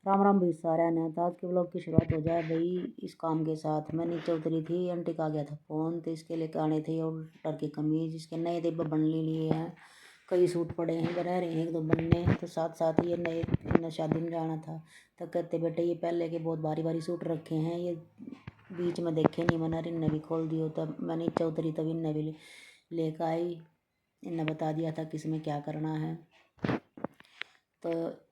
राम राम भाई सारा ने। तो आज के ब्लॉग की शुरुआत हो जाए भाई इस काम के साथ। मैं नीचे उतरी थी, आंटी का आ गया था फ़ोन, तो इसके लेके आने थे ऑर्डर की कमीज। इसके नए डिब्बे बनने लिए हैं, कई सूट पड़े हैं, बना रहे हैं एक दो बनने। तो साथ साथ ये नए इन्हें शादी में जाना था, तो कहते बेटे ये पहले के बहुत भारी भारी सूट रखे हैं, ये बीच में देखे नहीं, मैंने इन्हें भी खोल दियो। तब मैं नीचे उतरी तब इन्हें भी लेकर आई। इन्हें बता दिया था किस में क्या करना है। तो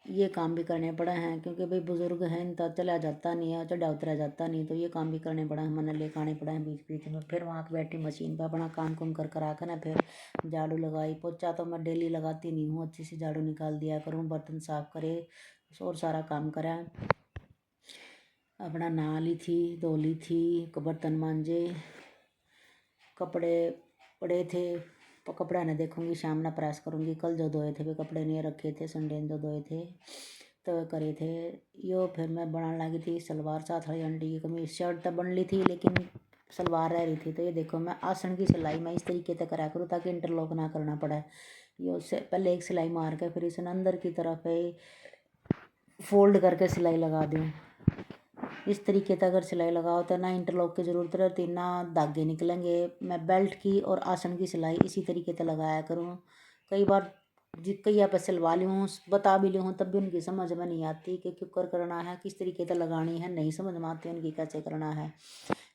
ये काम भी करने पड़े हैं, क्योंकि भाई बुज़ुर्ग हैं, इनका चला जाता नहीं है, चढ़ा उतरा जाता नहीं, तो ये काम भी करने पड़े हैं, मैंने लेकर आने पड़े हैं बीच बीच में। फिर वहाँ बैठी मशीन पर अपना काम कुम कर कर आकर ना फिर झाड़ू लगाई। पोछा तो मैं डेली लगाती नहीं हूँ, अच्छी सी झाड़ू निकाल दिया करूँ, बर्तन साफ़ करे और सारा काम करा। अपना नहा ली थी, धो ली थी, बर्तन मांजे, कपड़े पड़े थे, कपड़ा ना देखूंगी, शाम ना प्रेस करूंगी। कल जो धोए थे वे कपड़े नहीं रखे थे, संडे जो धोए थे तो करे थे यो। फिर मैं बनाने लगी थी सलवार साथ वाली आंटी की कमीज। शर्ट तो बन ली थी लेकिन सलवार रह रही थी। तो ये देखो मैं आसन की सिलाई मैं इस तरीके से करा करूँ ताकि इंटरलॉक ना करना पड़े। ये उससे पहले एक सिलाई मार के फिर इसे अंदर की तरफ फोल्ड करके सिलाई लगा दूँ। इस तरीके से अगर सिलाई लगाओ तो ना इंटरलॉक की ज़रूरत रहती, ना धागे निकलेंगे। मैं बेल्ट की और आसन की सिलाई इसी तरीके से लगाया करूँ। कई बार कई पे सिलवा ली हूँ, बता भी ली हूँ, तब भी उनकी समझ में नहीं आती कि क्यों करना है, किस तरीके से लगानी है, नहीं समझ में आती उनकी कैसे करना है।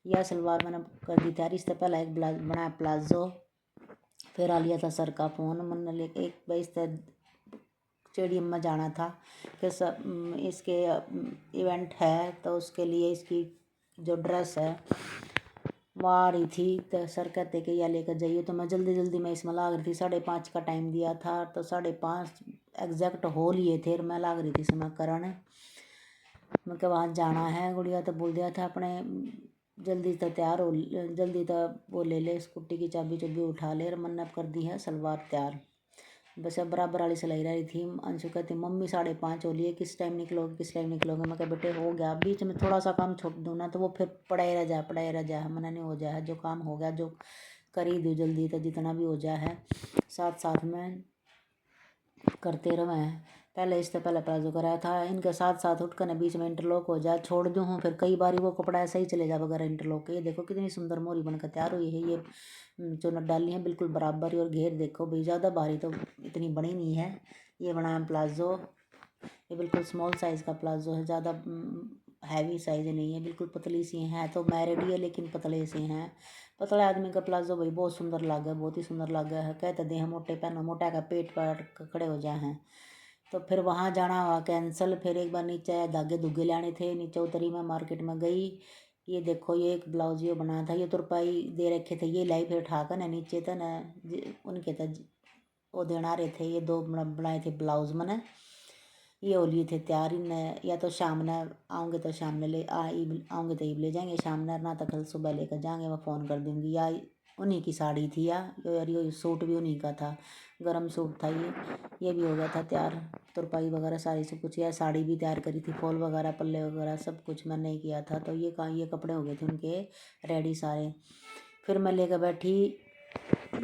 यह सलवार मैंने कर दी तैयारी। इससे पहले एक बनाया प्लाजो, फिर आ लिया था सर का फ़ोन। मैंने लेके एक भाई स्टेडियम में जाना था कि सब इसके इवेंट है, तो उसके लिए इसकी जो ड्रेस है वो आ रही थी। तो सर कहते कि यह लेकर जाइए, तो मैं जल्दी जल्दी में इसमें लाग रही थी। 5:30 का टाइम दिया था, तो 5:30 एग्जैक्ट हो लिए थे, मैं लाग रही थी समय करने। मैं क्या वहाँ जाना है। गुड़िया तो बोल दिया था अपने जल्दी तो तैयार हो, जल्दी तो वो ले ले, स्कूटी की चाबी चुबी उठा ले। और मैंने कर दी है सलवार तैयार, बस अब बराबर वाली सिलाई रही थी। अंशु कहती मम्मी 5:30 हो लिए, किस टाइम निकलोगे, किस टाइम निकलोगे। मैं कहा बेटे हो गया, बीच में थोड़ा सा काम छोड़ दूँ ना तो वो फिर पड़ाई रह जाए। मैंने नहीं हो जाए, जो काम हो गया जो कर ही दूँ जल्दी, तो जितना भी हो जाए है साथ साथ में करते रहे। पहले इससे पहले प्लाजो कराया था, इनके साथ साथ उठकर न बीच में इंटरलॉक हो जाए, छोड़ दूँ हूँ, फिर कई बार वो कपड़ा ऐसा ही चले जाए वगैरह इंटरलॉक के। ये देखो कितनी सुंदर मोरी बनकर तैयार हुई है। ये चुनट डाली है बिल्कुल बराबर, और घेर देखो भाई, ज़्यादा भारी तो इतनी बड़ी नहीं है। ये बनाया प्लाजो, ये बिल्कुल स्मॉल साइज़ का प्लाजो है, ज़्यादा हैवी साइज़ नहीं है, बिल्कुल पतली सी है। तो मैरिड ही है लेकिन पतले से हैं। पतले आदमी का प्लाजो भाई बहुत सुंदर लगा है, बहुत ही सुंदर लगा है। कहते दे हम मोटे पहनो, मोटा का पेट पर खड़े हो जाए हैं। तो फिर वहाँ जाना हुआ कैंसिल। फिर एक बार नीचे धागे धुगे लाने थे, नीचे उतरी मैं मार्केट में गई। ये देखो ये एक ब्लाउज ये बनाया था, ये तुरपाई दे रखे थे, ये लाई फिर उठाकर ना नीचे था ना उनके था वो देना रहे थे। ये दो बनाए थे ब्लाउज मैंने, ये हो लिए थे तैयार। ने या तो शाम ने आऊँगे तो शाम ने आऊँगे तो ईब ले जाएंगे, शाम ने ना तो कल सुबह लेकर जाएंगे, मैं फ़ोन कर दूँगी। या उन्हीं की साड़ी थी, या यार ये सूट भी उन्हीं का था, गरम सूट था ये भी हो गया था तैयार। तुरपाई वगैरह सारी सब कुछ, या साड़ी भी तैयार करी थी, फॉल वगैरह पल्ले वगैरह सब कुछ मैंने ही किया था। तो ये कपड़े हो गए थे उनके रेडी सारे। फिर मैं लेकर बैठी,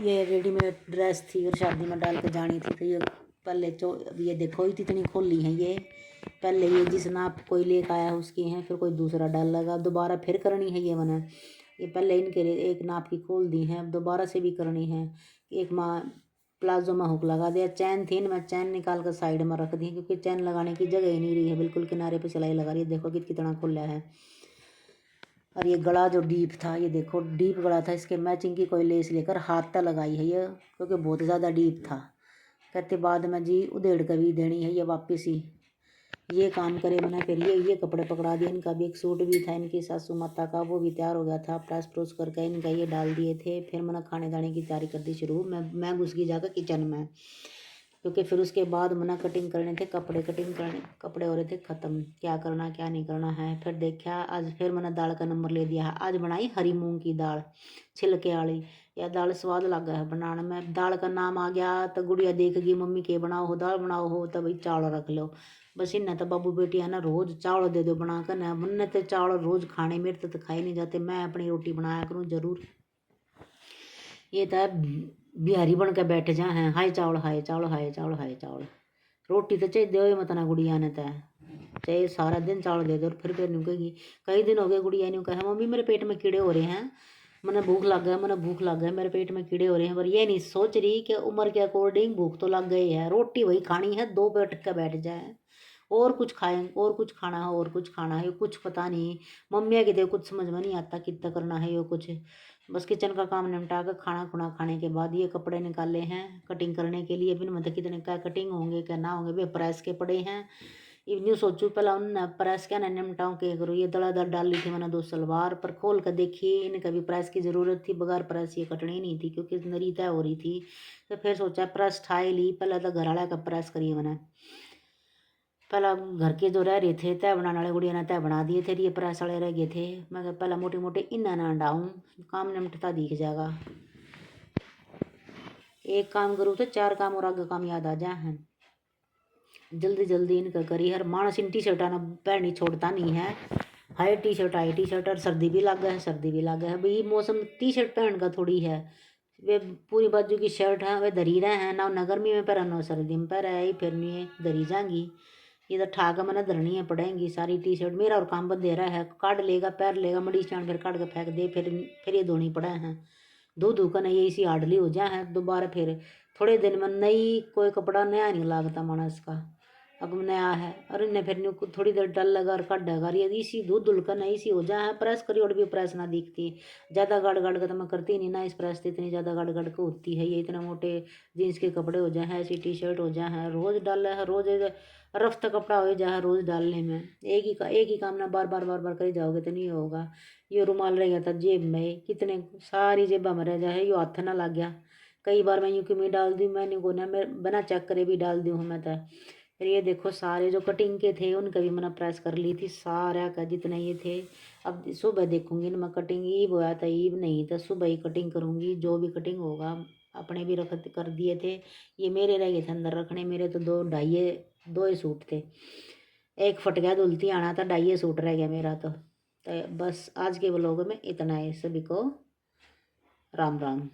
ये रेडीमेड ड्रेस थी और शादी में डाल के जानी थी। तो ये पहले ये देखो इतनी खोली है ये, पहले ये जिस नाप कोई लेकर आया उसकी हैं, फिर कोई दूसरा डाल लगा, दोबारा फिर करनी है। ये मैंने ये पहले इनके लिए एक नाप की खोल दी है, अब दोबारा से भी करनी है। एक माँ प्लाजो में हुक लगा दिया, चैन थी मैं चैन निकाल कर साइड में रख दी, क्योंकि चैन लगाने की जगह ही नहीं रही है, बिल्कुल किनारे पे सिलाई लगा रही है। देखो कितना खुला है। और ये गला जो डीप था, ये देखो डीप गला था, इसके मैचिंग की कोई लेस लेकर हाथ तक लगाई है ये, क्योंकि बहुत ज़्यादा डीप था। कहते बाद में जी उधेड़ कर भी देनी है ये वापस ही। ये काम करे मैंने। फिर ये कपड़े पकड़ा दिए। इनका भी एक सूट भी था इनकी सासू माता का, वो भी तैयार हो गया था, प्रेस प्रोस करके इनका ये डाल दिए थे। फिर मैंने खाने दाने की तैयारी कर दी शुरू। मैं घुस गई जाकर किचन में, क्योंकि फिर उसके बाद मैंने कटिंग करने थे कपड़े, कटिंग करने कपड़े हो रहे थे ख़त्म, क्या करना क्या नहीं करना है। फिर देखा आज फिर मैंने दाल का नंबर ले दिया है। आज बनाई हरी मूंग की दाल छिलके वाली। यह दाल स्वाद लगा है बनाने में। दाल का नाम आ गया तो गुड़िया देख गई मम्मी के बनाओ हो दाल बनाओ हो, तो भाई चावल रख लो। बस इन्हें तो बाबू बेटी है ना रोज़ चावल दे दो बना कर ना, मुन्ने तो चावल रोज़ खाने मेरे तो खाए नहीं जाते, मैं अपनी रोटी बनाया करूँ ज़रूर। ये तो बिहारी बन के बैठ जा हैं, हाय चावल हाय चावल हाय चावल हाय चावल। रोटी तो चाहिए दो मत ना गुड़िया ने तो। चाहे सारा दिन चावल दे दो और फिर न्यू कहेगी। कई दिन हो गए गुड़िया न्यू कहा मम्मी मेरे पेट में कीड़े हो रहे हैं, मैंने भूख लग गया, मैंने भूख लग गया, मेरे पेट में कीड़े हो रहे हैं। पर ये नहीं सोच रही कि उम्र के अकॉर्डिंग भूख तो लग गई है, रोटी वही खानी है, 2 पेट का बैठ जाए, और कुछ खाएं, और कुछ खाना है, और कुछ खाना है, कुछ पता नहीं मम्मिया की कुछ समझ में नहीं आता कितना करना है ये कुछ। बस किचन का काम निपटा कर खाना खुना खाने के बाद ये कपड़े निकाले हैं कटिंग करने के लिए। फिर मतलब कितने क्या कटिंग होंगे क्या ना होंगे, वे प्रेस के पड़े हैं। इवनी सोचू पहला उन प्रेस क्या ना निपटाऊँ के करूँ। ये दड़ा डाल ली थी मैंने 2 सलवार, पर खोल कर देखी इनका भी प्रेस की ज़रूरत थी, बगैर प्रेस ये कटनी नहीं थी क्योंकि नरी तय हो रही थी। तो फिर सोचा प्रेस ठाई ली, पहले तो घर वाला का प्रेस करिए मैंने। पहला घर के जो रह रहे थे तय बनाने वाले गुड़िया ने तय बना दिए थे, ये प्रेस वाले रह गए थे। मैं कहा पहला मोटे मोटे इन्ना ना डाऊँ, काम निपटता दिख जाएगा। एक काम करूँ तो 4 काम और आगे काम याद आ जाए हैं। जल्दी जल्दी इनका करी। हर मानस इन टी शर्टा ना पहनी छोड़ता नहीं है। हाई टी शर्ट और सर्दी भी लग गया है, सर्दी भी लग गया है भाई। मौसम टी शर्ट पहन का थोड़ी है, वे पूरी बाजू की शर्ट है वे धरी रहे हैं ना गर्मी में पहना ना सर्दी में पहरा है, फिर नहीं धरी जाएंगी। ये तो ठाक मैंने धरनी है पड़ेंगी सारी टी शर्ट। मेरा और काम बंद दे रहा है, काट लेगा पैर लेगा मड़ी चाण फिर काट के फेंक दे, फिर ये धोनी पड़े हैं। धो धो कर नहीं इसी हार्डली हो जाए हैं दोबारा। फिर थोड़े दिन में नई कोई कपड़ा नया नहीं लागता मानस का, अब नया है और इन्हें फिर न्यू थोड़ी देर डल लगा और कट डगा ये इसी दूध धुल कर नहीं सी हो जाए प्रेस करी और भी प्रेस ना दिखती। ज़्यादा गाड़ गाड़ कर तो मैं करती नहीं ना, इस प्रेस इतनी ज़्यादा गाड़ गाड़ के होती है। ये इतने मोटे जीन्स के कपड़े हो जाए हैं, ऐसी टी शर्ट हो जाए हैं, रोज़ डाल है, रोज़ रफ्त कपड़ा हो जाए रोज़ डालने में। एक ही काम ना बार बार बार बार करी जाओगे तो नहीं होगा। ये रुमाल रह गया था जेब में, कितने सारी जेबा में रह जाए, ये हाथ ना लग गया। कई बार मैं यूँ कि मैं डाल दी, मैंने को ना मैं बिना चेक करे भी डाल दी हूँ मैं तो। फिर ये देखो सारे जो कटिंग के थे उनका भी मैंने प्रेस कर ली थी सारा का जितने ये थे। अब सुबह देखूंगी ना मैं कटिंग, ईब होया था ईब नहीं तो सुबह ही कटिंग करूंगी जो भी कटिंग होगा। अपने भी रख कर दिए थे, ये मेरे रह गए थे अंदर रखने। मेरे तो दो ही सूट थे, एक फट गया धुलती आना था, 2.5 सूट रह गया मेरा तो बस आज के व्लॉग में इतना है। सभी को राम राम।